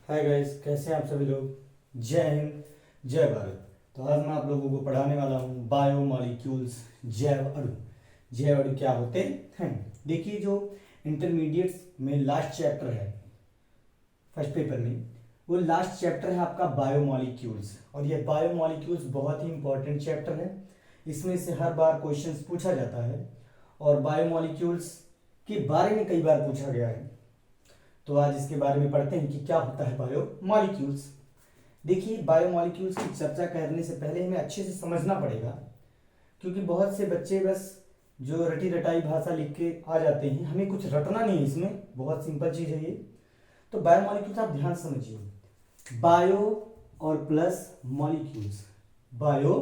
Hi guys, कैसे हैं आप सभी लोग। जय हिंद, जय भारत। तो आज मैं आप लोगों को पढ़ाने वाला हूँ बायोमॉलिक्यूल्स, जैव अणु। जैव अणु क्या होते हैं। देखिए, जो इंटरमीडिएट्स में लास्ट चैप्टर है फर्स्ट पेपर में, वो लास्ट चैप्टर है आपका बायोमॉलिक्यूल्स। और ये बायोमॉलिक्यूल्स बहुत ही इंपॉर्टेंट चैप्टर है। इसमें से हर बार क्वेश्चंस पूछा जाता है और बायोमॉलिक्यूल्स के बारे में कई बार पूछा गया है। तो आज इसके बारे में पढ़ते हैं कि क्या होता है बायोमॉलिक्यूल्स। देखिए, बायोमॉलिक्यूल्स की चर्चा करने से पहले हमें अच्छे से समझना पड़ेगा, क्योंकि बहुत से बच्चे बस जो रटी रटाई भाषा लिख के आ जाते हैं, हमें कुछ रटना नहीं है इसमें, बहुत सिंपल चीज़ है ये। तो बायोमॉलिक्यूल्स आप ध्यान से समझिए। बायो और plus molecules, bio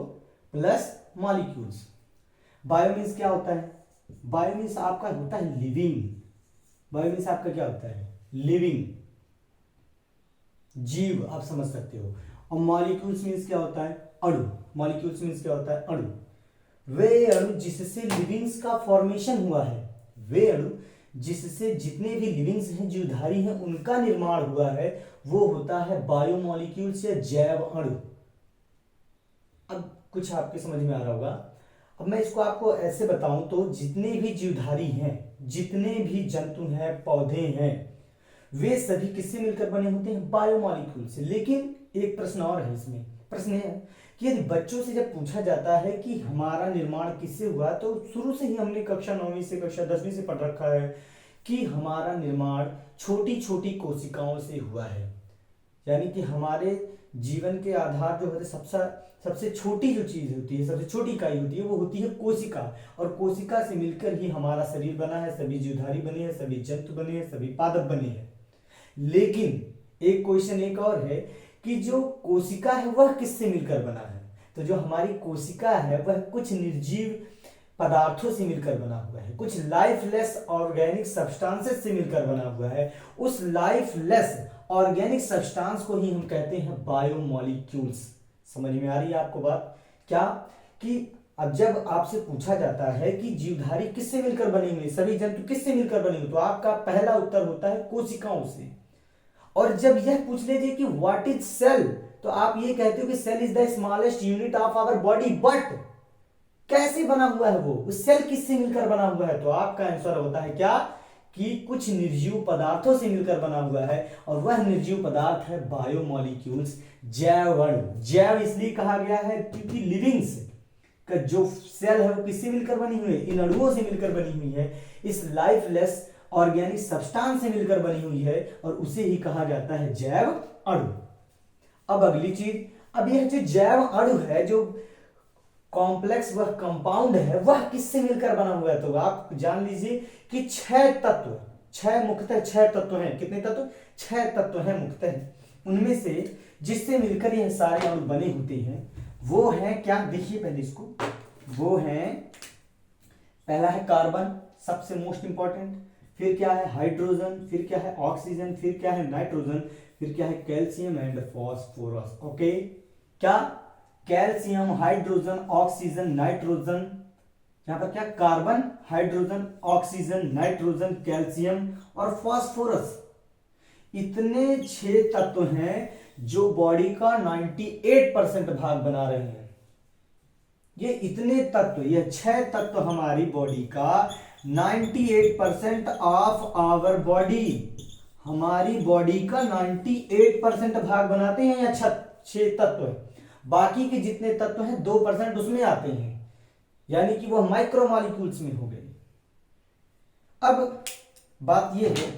plus molecules. Bio means क्या होता है? बायो मीन्स आपका होता है लिविंग। बायो मीन्स आपका क्या होता है? लिविंग, जीव, आप समझ सकते हो। और मॉलिक्यूल्स मीन्स क्या होता है? अणु। मॉलिक्यूल्स मीन्स क्या होता है? अणु। वे अणु जिससे लिविंग्स का फॉर्मेशन हुआ है, वे अणु जिससे जितने भी लिविंग्स हैं, जीवधारी हैं, उनका निर्माण हुआ है, वो होता है बायोमॉलिक्यूल्स या जैव अणु। अब कुछ आपके समझ में आ रहा होगा। अब मैं इसको आपको ऐसे बताऊं तो जितने भी जीवधारी हैं, जितने भी जंतु हैं, पौधे हैं, वे सभी किससे मिलकर बने होते हैं? बायोमॉलिक्यूल से। लेकिन एक प्रश्न और है इसमें। प्रश्न है कि यदि बच्चों से जब पूछा जाता है कि हमारा निर्माण किससे हुआ, तो शुरू से ही हमने कक्षा 9वीं से कक्षा 10वीं से पढ़ रखा है कि हमारा निर्माण छोटी छोटी कोशिकाओं से हुआ है। यानी कि हमारे जीवन के आधार जो होते, सबसे सबसे छोटी जो चीज होती है, सबसे छोटी इकाई होती है, वो होती है कोशिका। और कोशिका से मिलकर ही हमारा शरीर बना है, सभी जीवधारी बने हैं, सभी जंतु बने हैं, सभी पादप बने हैं। लेकिन एक क्वेश्चन एक और है कि जो कोशिका है वह किससे मिलकर बना है? तो जो हमारी कोशिका है वह कुछ निर्जीव पदार्थों से मिलकर बना हुआ है, कुछ लाइफलेस ऑर्गेनिक सब्सटेंसेस से मिलकर बना हुआ है। उस लाइफलेस ऑर्गेनिक सब्सटेंस को ही हम कहते हैं बायोमॉलिक्यूल्स। समझ में आ रही है आपको बात? क्या कि अब जब आपसे पूछा जाता है कि जीवधारी किससे मिलकर बने हुए, सभी जंतु किससे मिलकर बने हुए, तो आपका पहला उत्तर होता है कोशिकाओं से। और जब यह पूछ लीजिए कि व्हाट इज सेल, तो आप ये कहते हो कि cell is the smallest unit of our body. But कैसे बना हुआ है वो सेल, किससे मिलकर बना हुआ है? तो आपका आंसर होता है क्या कि कुछ निर्जीव पदार्थों से मिलकर बना हुआ है। और वह निर्जीव पदार्थ है बायोमॉलिक्यूल्स, जैव अणु। जैव इसलिए कहा गया है क्योंकि लिविंग्स का जो सेल है वो किससे मिलकर बनी हुई है? इन अणुओं से मिलकर बनी हुई है, इस लाइफलेस ऑर्गेनिक सब्सटेंस से मिलकर बनी हुई है, और उसे ही कहा जाता है जैव अणु। अब अगली चीज, अब यह जो जैव अणु है, जो कॉम्प्लेक्स वह कंपाउंड है, वह किससे मिलकर बना हुआ है? तो आप जान लीजिए कि छह तत्व, छह मुख्यतः छह तत्व हैं। कितने तत्व? छह तत्व हैं मुख्यतः। उनमें से जिससे मिलकर यह सारे अणु बने होते हैं वो है क्या? देखिए पहले इसको, वो है, पहला है कार्बन, सबसे मोस्ट इंपॉर्टेंट। फिर क्या है? हाइड्रोजन। फिर क्या है? ऑक्सीजन। फिर क्या है? नाइट्रोजन। फिर क्या है? Calcium and phosphorus. ओके, क्या? Calcium, hydrogen, oxygen, nitrogen. यहां पर क्या? Carbon, hydrogen, oxygen, nitrogen, calcium और फॉस्फोरस। इतने 6 तत्व हैं जो बॉडी का 98% भाग बना रहे हैं। ये इतने तत्व, ये 6 तत्व हमारी बॉडी का 98% ऑफ आवर बॉडी, हमारी बॉडी का 98% भाग बनाते हैं। या 6 तत्व है, बाकी के जितने तत्व हैं 2% उसमें आते हैं, यानी कि वह माइक्रोमॉलिक्यूल्स में हो गए। अब बात यह है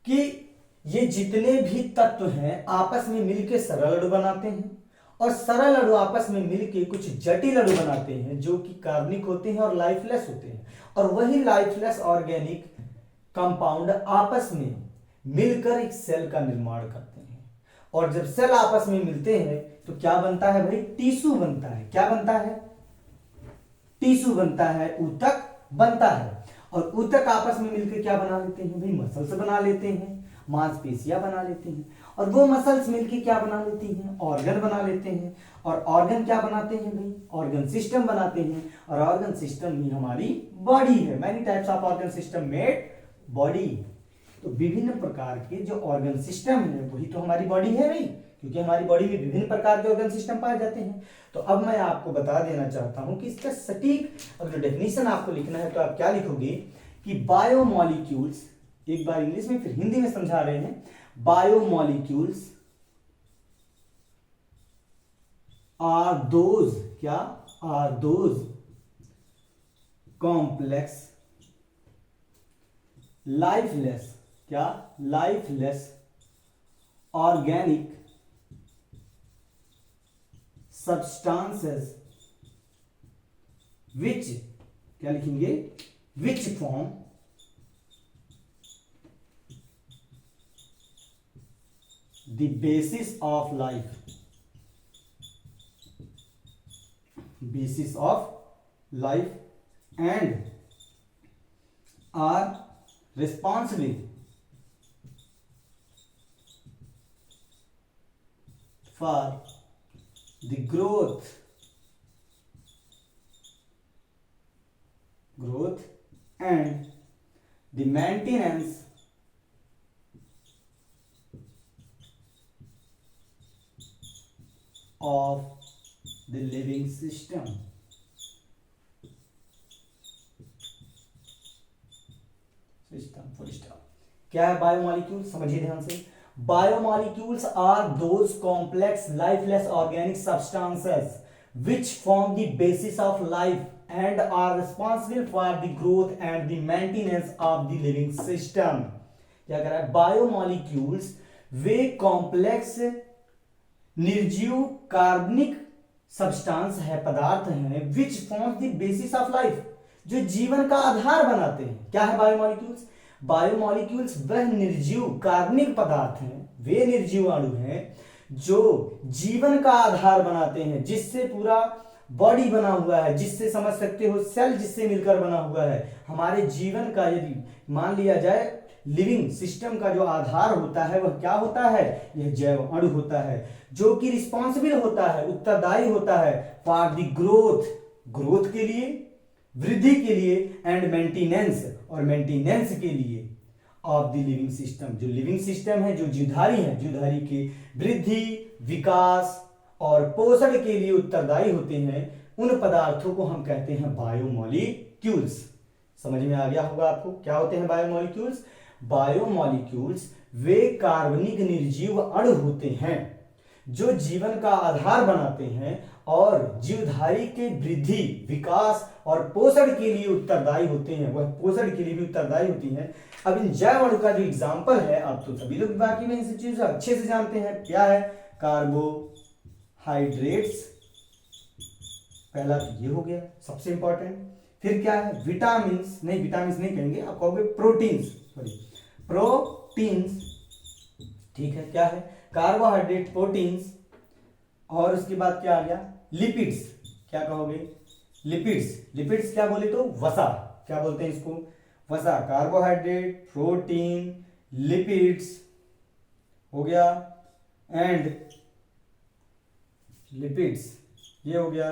कि ये जितने भी तत्व हैं आपस में मिलकर सरल अणु बनाते हैं, और सरल अणु आपस में मिलकर कुछ जटिल अणु बनाते हैं जो कि कार्बनिक होते हैं और लाइफलेस होते हैं। और वही लाइफलेस ऑर्गेनिक कंपाउंड आपस में मिलकर एक सेल का निर्माण करते हैं। और जब सेल आपस में मिलते हैं तो क्या बनता है भाई? टिश्यू बनता है। क्या बनता है? टिश्यू बनता है, ऊतक बनता है। और ऊतक आपस में मिलकर क्या बना लेते हैं भाई? मसल्स बना लेते हैं, मांसपेशियां बना लेते हैं। और वो मसल्स मिलकर क्या बना लेती हैं? ऑर्गन बना लेते हैं। और ऑर्गन क्या बनाते हैं भाई? ऑर्गन सिस्टम बनाते हैं। और ऑर्गन सिस्टम ही हमारी बॉडी है। Many types of organ system made body. तो विभिन्न प्रकार के जो ऑर्गन सिस्टम है वही तो हमारी बॉडी है भाई, क्योंकि हमारी बॉडी में विभिन्न प्रकार के ऑर्गन सिस्टम पाए जाते हैं। तो अब मैं आपको बता देना चाहता हूं कि इसका सटीक अगर डेफिनेशन आपको लिखना है तो आप क्या लिखोगे कि बायोमॉलिक्यूल्स, एक बार इंग्लिश में फिर हिंदी में समझा रहे हैं, बायोमॉलिक्यूल्स आर दोज, क्या आर दोज कॉम्प्लेक्स लाइफलेस, क्या लाइफलेस ऑर्गेनिक substances which, क्या लिखेंगे, which form the basis of life, basis of life and are responsible for the growth and the maintenance of the living system. क्या है biomolecule, समझिए ध्यान से। Biomolecules are those complex lifeless organic substances which form the basis of life and are responsible for the growth and the maintenance of the living system. क्या कह रहा है, biomolecules वे complex निर्जीव कार्बनिक सब्सटेंस है, पदार्थ हैं, which forms the basis of life, जो जीवन का आधार बनाते हैं। क्या है बायोमॉलिक्यूल्स? बायोमॉलिक्यूल्स वह निर्जीव कार्बनिक पदार्थ हैं, वे निर्जीव अणु हैं जो जीवन का आधार बनाते हैं, जिससे पूरा बॉडी बना हुआ है, जिससे समझ सकते हो सेल जिससे मिलकर बना हुआ है। हमारे जीवन का यदि मान लिया जाए लिविंग सिस्टम का जो आधार होता है वह क्या होता है, यह जैव अणु होता है, जो कि रिस्पॉन्सिबल होता है, उत्तरदायी होता है फॉर द ग्रोथ के लिए, वृद्धि के लिए, एंड मेंटेनेंस और मेंटेनेंस के लिए ऑफ द लिविंग सिस्टम। जो लिविंग सिस्टम है, जो जीवधारी है, जीवधारी के वृद्धि, विकास और पोषण के लिए उत्तरदायी होते हैं, उन पदार्थों को हम कहते हैं बायोमॉलिक्यूल्स। समझ में आ गया होगा आपको क्या होते हैं बायोमॉलिक्यूल्स? बायोमॉलिक्यूल्स वे कार्बनिक निर्जीव अणु होते हैं जो जीवन का आधार बनाते हैं और जीवधारी के वृद्धि, विकास और पोषण के लिए उत्तरदायी होते हैं, वह पोषण के लिए भी उत्तरदायी होती हैं। अब इन जैव अणु का जो एग्जाम्पल है, आप तो सभी लोग बाकी में इन चीजों अच्छे से जानते हैं। क्या है? कार्बोहाइड्रेट्स, पहला तो ये हो गया सबसे इंपॉर्टेंट। फिर क्या है? विटामिन्स नहीं कहेंगे, आप कहोगे प्रोटीन्स, प्रोटीन्स, ठीक है। क्या है? कार्बोहाइड्रेट, प्रोटीन्स, और उसके बाद क्या आ गया? लिपिड्स। क्या कहोगे? लिपिड्स क्या बोले तो वसा, क्या बोलते हैं इसको? वसा। कार्बोहाइड्रेट, प्रोटीन, लिपिड्स हो गया, एंड लिपिड्स ये हो गया,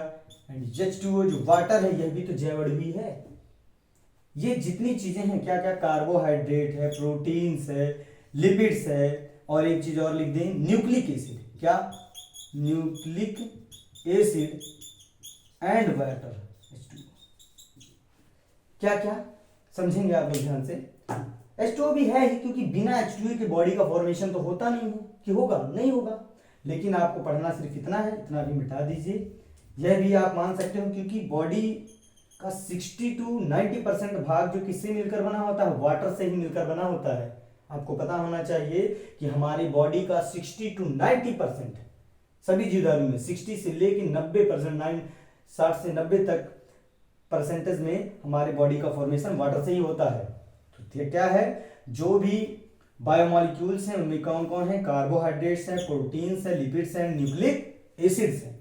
एंड H2O जो वाटर है, यह भी तो जैव अणु ही है। ये जितनी चीजें हैं, क्या क्या? कार्बोहाइड्रेट है, प्रोटीन्स है, लिपिड्स है, और एक चीज और लिख दें, न्यूक्लिक एसिड। क्या? न्यूक्लिक एसिड एंड वाटर, क्या क्या समझेंगे आप लोग ध्यान से। H2O भी है ही, क्योंकि बिना H2O के बॉडी का फॉर्मेशन तो होता नहीं है, कि होगा? नहीं होगा। लेकिन आपको पढ़ना सिर्फ इतना है, इतना भी मिटा दीजिए। यह भी आप मान सकते हो, क्योंकि बॉडी का 60 to 90% भाग जो किससे मिलकर बना होता है? वाटर से ही मिलकर बना होता है। आपको पता होना चाहिए कि हमारी बॉडी का 60 to 90% सभी जीवधारियों में 60 से लेकर 90%, 60 से 90 तक परसेंटेज में हमारे बॉडी का फॉर्मेशन वाटर से ही होता है। तो क्या है? जो भी बायोमॉलिक्यूल्स हैं उनमें कौन कौन है? कार्बोहाइड्रेट्स हैं, प्रोटीन्स हैं, लिपिड्स हैं, न्यूक्लिक एसिड्स हैं।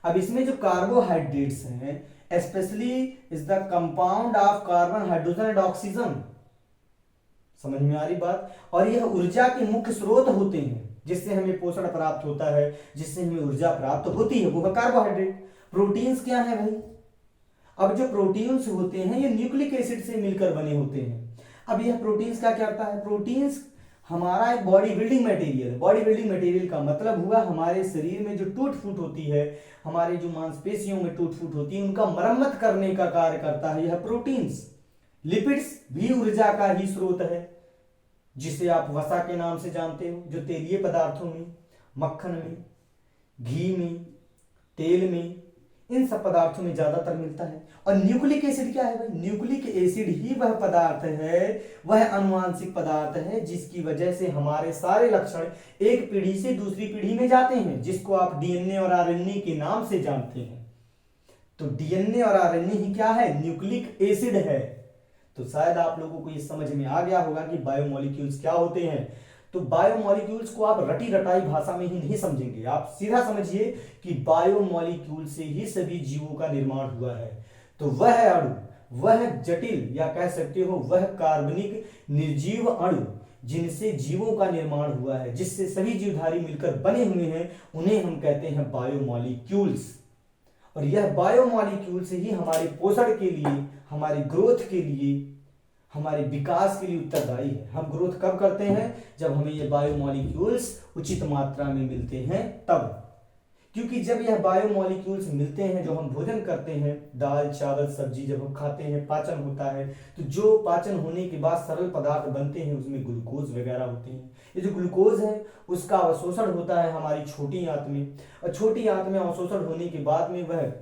अब इसमें जो कार्बोहाइड्रेट्स हैं, specially is the compound of carbon, hydrogen and oxygen. समझ में आ रही बात? और यह ऊर्जा के मुख्य स्रोत होते हैं, जिससे हमें पोषण प्राप्त होता है, जिससे हमें ऊर्जा प्राप्त होती है, वो है कार्बोहाइड्रेट। प्रोटीन्स क्या है भाई? अब जो प्रोटीन्स होते हैं ये न्यूक्लिक एसिड से मिलकर बने होते हैं। अब यह प्रोटीन्स क्या करता है? प्रोटीन्स हमारा एक बॉडी बिल्डिंग मटेरियल है। बॉडी बिल्डिंग मटेरियल का मतलब हुआ हमारे शरीर में जो टूट फूट होती है, हमारे जो मांसपेशियों में टूट फूट होती है, उनका मरम्मत करने का कार्य करता है यह प्रोटीन्स। लिपिड्स भी ऊर्जा का ही स्रोत है, जिसे आप वसा के नाम से जानते हो, जो तेलीय पदार्थों में, मक्खन में, घी में, तेल में, इन सब पदार्थों में ज्यादातर मिलता है। और न्यूक्लिक एसिड क्या है भाई? न्यूक्लिक एसिड ही वह पदार्थ है, वह अनुवांशिक पदार्थ है जिसकी वजह से हमारे सारे लक्षण एक पीढ़ी से दूसरी पीढ़ी में जाते हैं, जिसको आप डीएनए और आरएनए के नाम से जानते हैं। तो डीएनए और आरएनए ही क्या है? न्यूक्लिक एसिड है। तो शायद आप लोगों को ये समझ में आ गया होगा कि बायोमोलिक्यूल्स क्या होते हैं। तो बायोमोलिक्यूल्स को आप रटी रटाई भाषा में ही नहीं समझेंगे, आप सीधा समझिए कि बायोमोलिक्यूल से ही सभी जीवों का निर्माण हुआ है। तो वह अणु, वह जटिल या कह सकते हो वह कार्बनिक निर्जीव अणु जिनसे जीवों का निर्माण हुआ है, जिससे सभी जीवधारी मिलकर बने हुए हैं, उन्हें हम कहते हैं बायोमोलिक्यूल्स। और यह बायोमोलिक्यूल्स ही हमारे पोषण के लिए, हमारे ग्रोथ के लिए, हमारे विकास के लिए उत्तरदायी है। हम ग्रोथ कब करते हैं? जब हमें ये बायोमोलिक्यूल्स उचित मात्रा में मिलते हैं तब। क्योंकि जब यह बायोमोलिक्यूल्स मिलते हैं, जो हम भोजन करते हैं, दाल चावल सब्जी जब हम खाते हैं, पाचन होता है, तो जो पाचन होने के बाद सरल पदार्थ बनते हैं उसमें ग्लूकोज वगैरह होते हैं। ये जो ग्लूकोज है उसका अवशोषण होता है हमारी छोटी आंत में, और छोटी आंत में अवशोषण होने के बाद में वह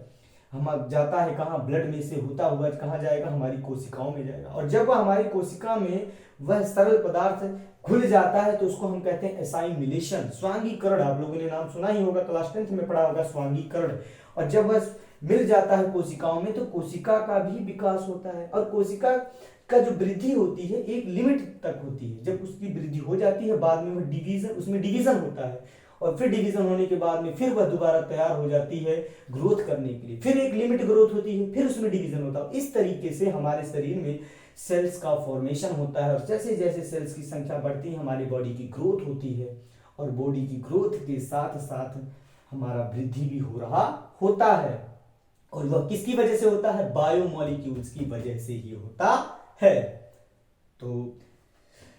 हम जाता है कहाँ? ब्लड में से होता हुआ कहाँ जाएगा? हमारी कोशिकाओं में जाएगा। और जब वह हमारी कोशिका में वह सरल पदार्थ घुल जाता है तो उसको हम कहते हैं एसाइमिलेशन, स्वांगीकरण। आप लोगों ने नाम सुना ही होगा, क्लास 10th में पढ़ा होगा स्वांगीकरण। और जब वह मिल जाता है कोशिकाओं में तो कोशिका का भी विकास होता है। और कोशिका का जो वृद्धि होती है एक लिमिट तक होती है, जब उसकी वृद्धि हो जाती है बाद में वह डिवीजन, उसमें डिवीजन होता है, और फिर डिवीजन होने के बाद में फिर वह दोबारा तैयार हो जाती है ग्रोथ करने के लिए। फिर एक लिमिट ग्रोथ होती है, फिर उसमें डिवीजन होता है। इस तरीके से हमारे शरीर में सेल्स का फॉर्मेशन होता है, और जैसे जैसे सेल्स की संख्या बढ़ती है हमारी बॉडी की ग्रोथ होती है, और बॉडी की ग्रोथ के साथ साथ हमारा वृद्धि भी हो रहा होता है। और वह किसकी वजह से होता है? बायोमोलिक्यूल्स की वजह से ही होता है। तो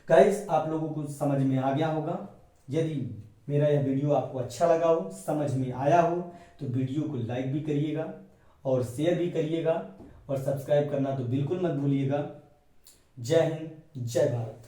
गाइस, आप लोगों को समझ में आ गया होगा। यदि मेरा यह वीडियो आपको अच्छा लगा हो, समझ में आया हो, तो वीडियो को लाइक भी करिएगा और शेयर भी करिएगा, और सब्सक्राइब करना तो बिल्कुल मत भूलिएगा। जय हिंद, जय भारत।